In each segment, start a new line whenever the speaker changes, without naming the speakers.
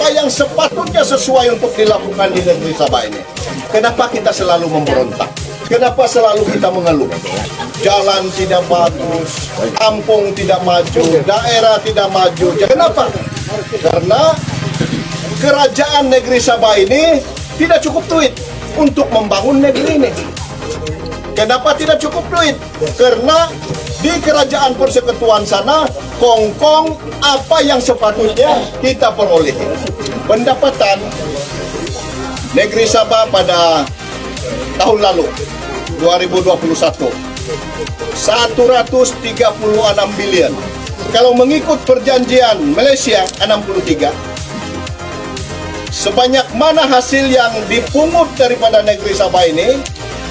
apa yang sepatutnya sesuai untuk dilakukan di negeri Sabah ini. Kenapa kita selalu memberontak? Kenapa selalu kita mengeluh? Jalan tidak bagus, kampung tidak maju, daerah tidak maju. Kenapa? Karena kerajaan negeri Sabah ini tidak cukup duit untuk membangun negeri ini. Kenapa tidak cukup duit? Karena di kerajaan persekutuan sana kongkong apa yang sepatutnya kita peroleh. Pendapatan negeri Sabah pada tahun lalu 2021 136 bilion. Kalau mengikut perjanjian Malaysia 63, sebanyak mana hasil yang dipungut daripada negeri Sabah ini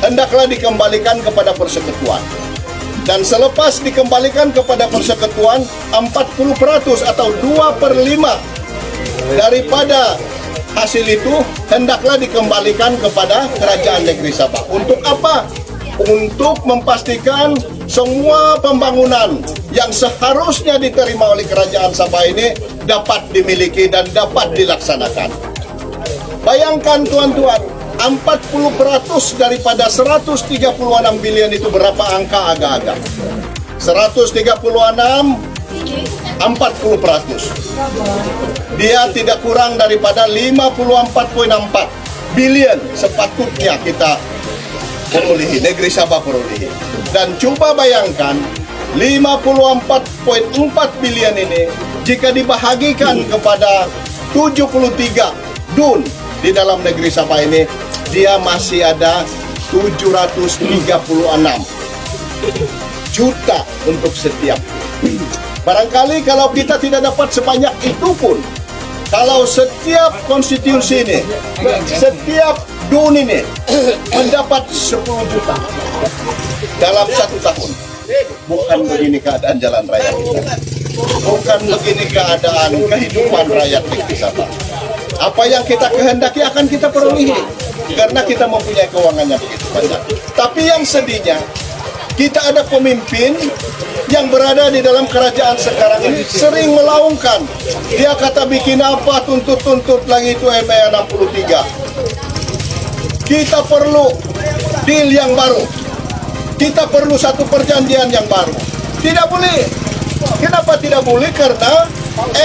hendaklah dikembalikan kepada persekutuan. Dan selepas dikembalikan kepada persekutuan, 40% atau 2/5 daripada hasil itu hendaklah dikembalikan kepada kerajaan negeri Sabah. Untuk apa? Untuk memastikan semua pembangunan yang seharusnya diterima oleh kerajaan Sabah ini dapat dimiliki dan dapat dilaksanakan. Bayangkan tuan-tuan, 40% daripada 136 bilion itu berapa angka agak-agak? 136 40%. Dia tidak kurang daripada 54,4 bilion sepatutnya kita perolehi, negeri Sabah perolehi. Dan coba bayangkan 54,4 bilion ini jika dibahagikan kepada 73 dun di dalam negeri Sabah ini, dia masih ada 736 juta untuk setiap. Barangkali kalau kita tidak dapat sebanyak itu pun, kalau setiap konstitusi ini, setiap dun ini mendapat 10 juta dalam 1 tahun, bukan begini keadaan jalan raya kita. Bukan begini keadaan kehidupan rakyat negeri Sabah. Apa yang kita kehendaki akan kita perolehi karena kita mempunyai keuangan yang begitu banyak. Tapi yang sedihnya, kita ada pemimpin yang berada di dalam kerajaan sekarang ini sering melaungkan. Dia kata bikin apa, tuntut-tuntut lagi itu MA 63. Kita perlu deal yang baru. Kita perlu satu perjanjian yang baru. Tidak boleh. Kenapa tidak boleh? Karena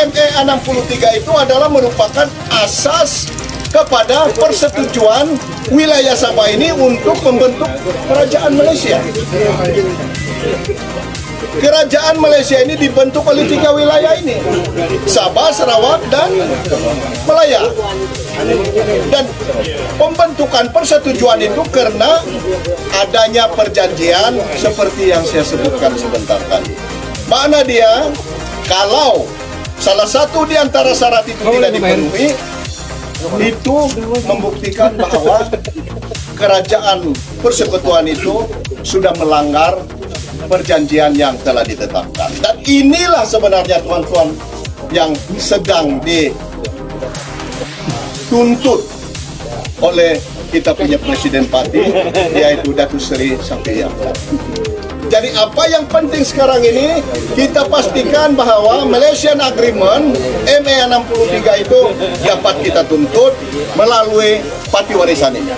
MA 63 itu adalah merupakan asas kepada persetujuan wilayah Sabah ini untuk membentuk kerajaan Malaysia. Kerajaan Malaysia ini dibentuk oleh 3 wilayah ini, Sabah, Sarawak, dan Melaya. Dan pembentukan persetujuan itu karena adanya perjanjian seperti yang saya sebutkan sebentar tadi. Mana dia? Kalau salah satu di antara syarat itu tidak dipenuhi, itu membuktikan bahwa kerajaan persekutuan itu sudah melanggar perjanjian yang telah ditetapkan. Dan inilah sebenarnya tuan-tuan yang sedang dituntut oleh kita punya Presiden Parti, yaitu Datuk Seri Shafie. Jadi apa yang penting sekarang ini, kita pastikan bahwa Malaysian Agreement MA 63 itu dapat kita tuntut melalui parti warisan ini.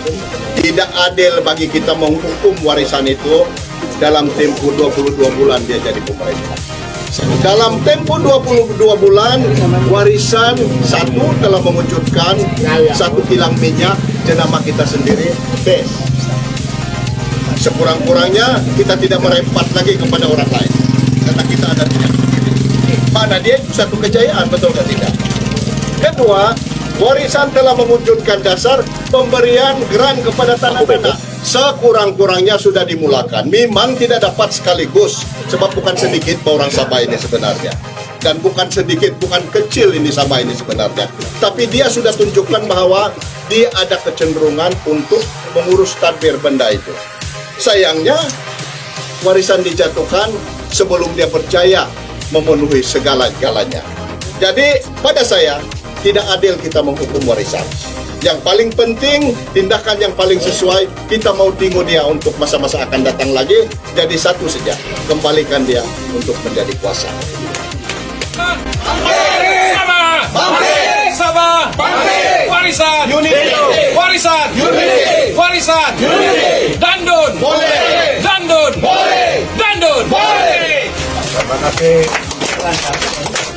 Tidak adil bagi kita menghukum warisan itu dalam tempo 22 bulan dia jadi pemerintah. Dalam tempo 22 bulan, warisan satu telah mewujudkan 1 kilang minyak jenama kita sendiri, BES. Sekurang-kurangnya kita tidak merempat lagi kepada orang lain karena kita ada minyak sendiri. Mana dia itu satu kejayaan, betul atau tidak? Kedua, warisan telah mewujudkan dasar pemberian grant kepada tanah-tanah. Sekurang-kurangnya sudah dimulakan. Memang tidak dapat sekaligus, sebab bukan sedikit orang Sabah ini sebenarnya. Dan bukan sedikit, bukan kecil ini Sabah ini sebenarnya. Tapi dia sudah tunjukkan bahwa dia ada kecenderungan untuk mengurus tadbir benda itu. Sayangnya, warisan dijatuhkan sebelum dia percaya memenuhi segala-galanya. Jadi, pada saya, tidak adil kita menghukum warisan. Yang paling penting, tindakan yang paling sesuai, kita mau tunggu dia untuk masa-masa akan datang lagi, jadi satu saja, kembalikan dia untuk menjadi kuasa.
Sabah! Sabah! Warisan. Warisan. Dandun. Dandun. Dandun.
Terima kasih.